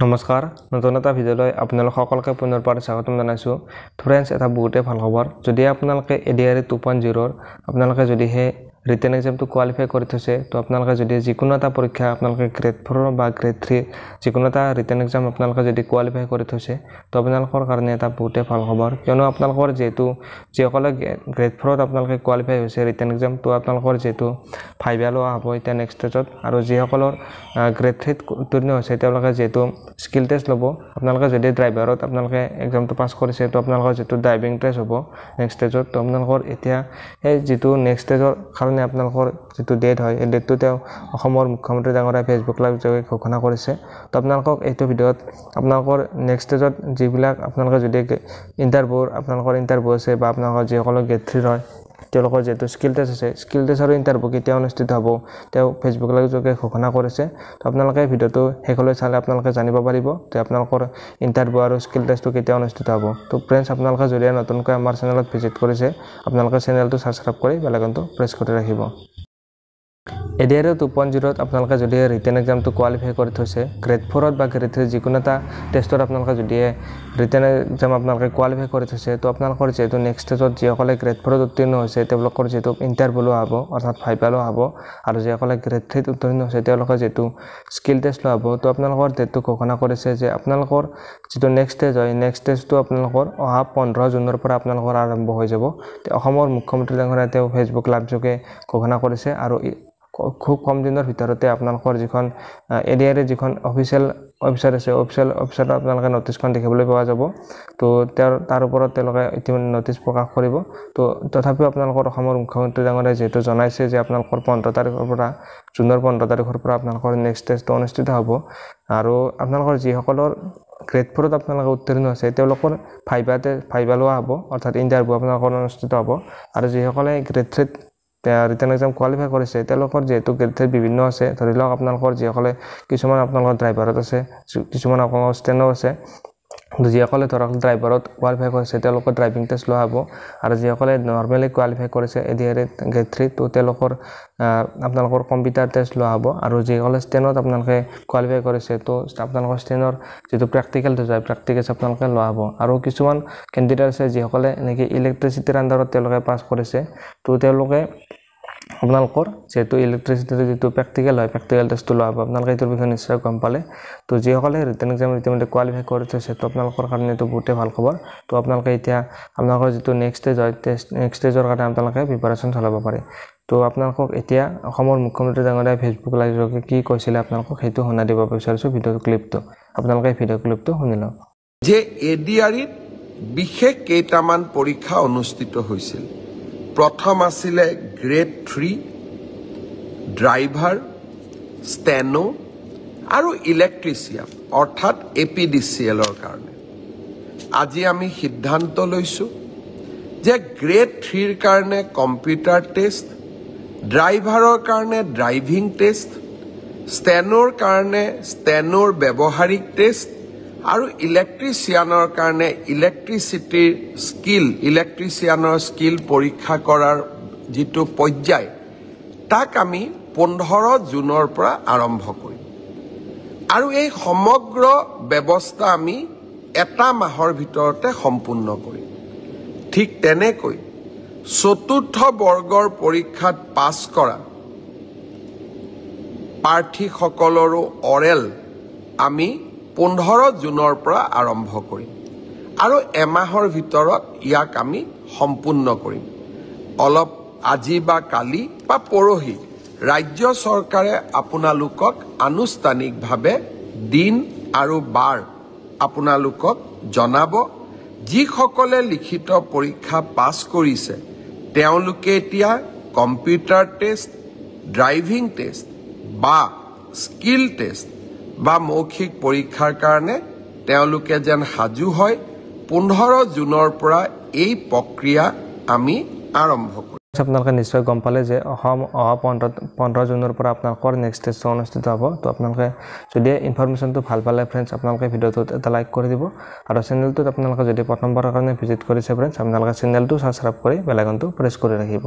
নমস্কাৰ নতুন এটা ভিডিঅ'লৈ আপোনালোক সকলোকে পুনৰবাৰ স্বাগতম জনাইছো ফ্ৰেণ্ডছ এটা বহুতে ভাল খবৰ যদি আপোনালোকে এডিআৰই 2.0 আপোনালোকে যদি হে ৰিটেন এক্সামটো কোৱালিফাই কৰি থৈছে তো আপোনালোকে যদি যিকোনো এটা পৰীক্ষা আপোনালোকে গ্ৰেড 4 বা গ্ৰেড 3 যিকোনো এটা ৰিটেন এক্সাম আপোনালোকে যদি কোৱালিফাই কৰি থৈছে তো আপোনালোকৰ কাৰণে এটা বহুতে ভাল খবৰ কিয়নো আপোনালোকৰ যেটো যিসকলে গ্ৰেড 4 ত আপোনালোকে কোৱালিফাই হৈছে ৰিটেন এক্সাম তো আপোনালোকৰ যেটো ফাইভেল হ'ব এটা নেক্সট ষ্টেজত আৰু যিসকলৰ গ্ৰেড 3 উত্তীৰ্ণ হৈছে তেওঁলোকে যেটো স্কিল টেষ্ট লব আপোনালোকে যদি ড্ৰাইভাৰত আপোনালোকে এক্সামটো পাস কৰিছে তো আপোনালোকৰ যেটো ড্ৰাইভিং টেষ্ট হ'ব নেক্সট ষ্টেজত তো আপোনালোকৰ এতিয়া এই যেটো নেক্সট ষ্টেজৰ কাৰণে আপোনালোকৰ যেটো ডেট হয় এই ডেটটো তেওঁ অসমৰ মুখ্যমন্ত্ৰী ডাঙৰীয়াই ফেচবুক লাইভ যোগে ঘোষণা কৰিছে তো আপোনালোকক এইটো ভিডিঅ'ত আপোনালোকৰ নেক্সট ষ্টেজত যিবিলাক আপোনালোকে যদি ইন্টাৰভিউ আছে বা আপোনালোকৰ যিসকল গ্ৰেড 3 হয় তেওঁলোকৰ যেটো স্কিল টেষ্ট আছে স্কিল টেষ্ট আৰু ইন্টাৰভিউ কেতিয়া অনুষ্ঠিত হ'ব তেওঁ ফেচবুক লাইভ যোগে ঘোষণা কৰিছে তো আপোনালোকে ভিডিঅ'টো শেষলৈ চালে আপোনালোকে জানিব পাৰিব যে আপোনালোকৰ ইন্টাৰভিউ আৰু স্কিল টেষ্টটো কেতিয়া অনুষ্ঠিত হ'ব তো ফ্ৰেণ্ডছ আপোনালোকে যদি নতুনকৈ আমাৰ চেনেলত ভিজিট কৰিছে আপোনালোকে চেনেলটো সাবস্ক্ৰাইব কৰি বেল আইকনটো প্ৰেছ কৰি ৰাখিব এডিআৰই 2.0 ত আপোনালোকে যদি ৰিটেন এক্সামটো কোৱালিফাই কৰি থৈছে গ্ৰেড 4 ত বা গ্ৰেড 3 যিকোনো এটা টেষ্টত আপোনালোকে যদি ৰিটেন এক্সাম আপোনালোকে কোৱালিফাই কৰি থৈছে তো আপোনালোকৰ যেটো নেক্সট ষ্টেজত যিসকলে গ্ৰেড 4 ত উত্তীৰ্ণ হৈছে তেওঁলোকৰ যেটো ইন্টাৰভিউ হ'ব অৰ্থাৎ ফাইভেল হ'ব আৰু যিসকলে গ্ৰেড 3 ত উত্তীৰ্ণ হৈছে তেওঁলোকৰ যেটো স্কিল টেষ্ট হ'ব তো আপোনালোকৰ ডেটটো ঘোষণা কৰিছে যে আপোনালোকৰ যেটো নেক্সট ষ্টেজ হয় নেক্সট ষ্টেজটো আপোনালোকৰ অহা 15 জুনৰ পৰা আপোনালোকৰ আৰম্ভ হৈ যাব অসমৰ মুখ্যমন্ত্ৰী ডাঙৰীয়াই তেওঁ ফেচবুক লাইভ যোগে ঘোষণা কৰিছে আৰু খুব কম দিনৰ ভিতৰতে আপোনালোকৰ যিখন এডিআৰই যিখন অফিচিয়েল ওয়েবসাইট আছে ওয়েবসাইটত আপোনালোকে নটিছখন দেখিবলৈ পোৱা যাব তো তাৰ ওপৰত তেওঁলোকে ইতিমধ্যে নটিছ প্ৰকাশ কৰিব তো তথাপিও আপোনালোকৰ অসমৰ মুখ্যমন্ত্ৰী ডাঙৰীয়াই যেটো জনাইছে যে আপোনালোকৰ 15 তাৰিখৰ পৰা জুনৰ 15 তাৰিখৰ পৰা আপোনালোকৰ নেক্সট টেষ্টটো অনুষ্ঠিত হ'ব আৰু আপোনালোকৰ যিসকলৰ গ্ৰেড 4 ত আপোনালোকে উত্তীৰ্ণ হৈছে তেওঁলোকৰ ফাইভেল হ'ব অৰ্থাৎ ইন্টাৰভিউ আপোনালোকৰ অনুষ্ঠিত হ'ব আৰু যিসকলে গ্ৰেড 3 ৰিটেন এক্সাম কোৱালিফাই কৰিছে তেওঁলোকৰ যেটো গ্ৰেড 3 বিভিন্ন আছে ধৰি লওক আপোনালোকৰ যিসকলে কিছুমান আপোনালোকৰ ড্ৰাইভাৰত আছে কিছুমান আপোনালোকৰ ষ্টেনো আছে যিসকলে ধৰক ড্ৰাইভাৰত কোৱালিফাই কৰিছে তেওঁলোকৰ ড্ৰাইভিং টেষ্ট লোৱা হ'ব আৰু যিসকলে নৰমালি কোৱালিফাই কৰিছে এডিআৰই গ্ৰেড 3 তো তেওঁলোকৰ আপোনালোকৰ কম্পিউটাৰ টেষ্ট লোৱা হ'ব আৰু যিসকলে ষ্টেনত আপোনালোকে কোৱালিফাই কৰিছে তো আপোনালোকৰ ষ্টেনৰ যেটো প্ৰেক্টিকেল যায় প্ৰেক্টিকেল আপোনালোকে লোৱা হ'ব আৰু কিছুমান কেণ্ডিডেট আছে যিসকলে নেকি ইলেক্ট্ৰিচিটিৰ আন্ডাৰত তেওঁলোকে পাস কৰিছে তো তেওঁলোকে আপোনালোকৰ যেটো ইলেক্ট্ৰিচিটিৰ যেটো প্ৰেক্টিকেল হয় প্ৰেক্টিকেল টেষ্টটো লোৱা হ'ব আপোনালোকে এইটোৰ বিষয়ে নিশ্চয় গম পালে তো যিসকলে ৰিটেন এক্সাম ইতিমধ্যে কোৱালিফাই কৰি থৈছে তো আপোনালোকৰ কাৰণে তো বহুতে ভাল খবৰ তো আপোনালোকে এতিয়া আপোনালোকৰ যেটো নেক্সট ষ্টেজ হয় নেক্সট ষ্টেজৰ কাৰণে আপোনালোকে প্ৰিপাৰেচন চলাব পাৰে তো আপোনালোকক এতিয়া অসমৰ মুখ্যমন্ত্ৰী ডাঙৰীয়াই ফেচবুক লাইভ যোগে কি কৈছিল আপোনালোকক হেতু শুনা দিব বিচাৰিছো ভিডিঅ ক্লিপটো আপোনালোকে ভিডিঅ ক্লিপটো শুনি লওক যে এডিআৰই বিশেষ কেইটামান পৰীক্ষা অনুষ্ঠিত হৈছিল প্ৰথম আছিল গ্ৰেড 3 ড্ৰাইভাৰ ষ্টেনো আৰু ইলেক্ট্ৰিচিয়ান অৰ্থাৎ এপিডিসিএলৰ কাৰণে আজি আমি সিদ্ধান্ত লৈছো যে গ্ৰেড 3 ৰ কাৰণে কম্পিউটাৰ টেষ্ট ড্ৰাইভাৰৰ কাৰণে ড্ৰাইভিং টেষ্ট ষ্টেনোৰ কাৰণে ষ্টেনোৰ ব্যৱহাৰিক টেষ্ট আৰু ইলেক্ট্ৰিচিয়ানৰ কাৰণে ইলেক্ট্ৰিচিয়ানৰ স্কিল পৰীক্ষা কৰাৰ যেটো পৰ্যায় তাক আমি 15 জুনৰ পৰা আৰম্ভ কৰিম আৰু এই সমগ্ৰ ব্যৱস্থা আমি এটা মাহৰ ভিতৰতে সম্পূৰ্ণ কৰিম ঠিক তেনেকৈ চতুৰ্থ বৰ্গৰ পৰীক্ষাত পাছ কৰা প্ৰাৰ্থীসকলৰো অৰেল আমি 15 জুনৰ পৰা আৰম্ভ কৰিম আৰু এমাহৰ ভিতৰত ইয়াক আমি সম্পূৰ্ণ কৰিম অলপ আজি বা কালি বা পৰহি ৰাজ্য চৰকাৰে আপোনালোকক আনুষ্ঠানিকভাৱে দিন আৰু বাৰ আপোনালোকক জনাব যিসকলে লিখিত পৰীক্ষা পাছ কৰিছে তেওঁলোকে এতিয়া কম্পিউটাৰ টেষ্ট ড্ৰাইভিং টেষ্ট বা স্কিল টেষ্ট বা মৌখিক পৰীক্ষাৰ কাৰণে তেওঁলোকে যেন সাজু হয় 15 জুনৰ পৰা এই প্ৰক্ৰিয়া আমি আৰম্ভ কৰিম আপোনালোকে নিশ্চয় গম পালে যে অহা 15 জুনৰ পৰা আপোনালোকৰ নেক্সট টেষ্ট অনুষ্ঠিত হ'ব তো আপোনালোকে যদি ইনফৰমেশনটো ভাল পালে ফ্ৰেণ্ডছ আপোনালোকে ভিডিঅ'টোত এটা লাইক কৰি দিব আৰু চেনেলটোত আপোনালোকে যদি প্ৰথমবাৰৰ কাৰণে ভিজিট কৰিছে ফ্ৰেণ্ডছ আপোনালোকে চেনেলটো সাবস্ক্ৰাইব কৰি বেল আইকনটো প্ৰেছ কৰি ৰাখিব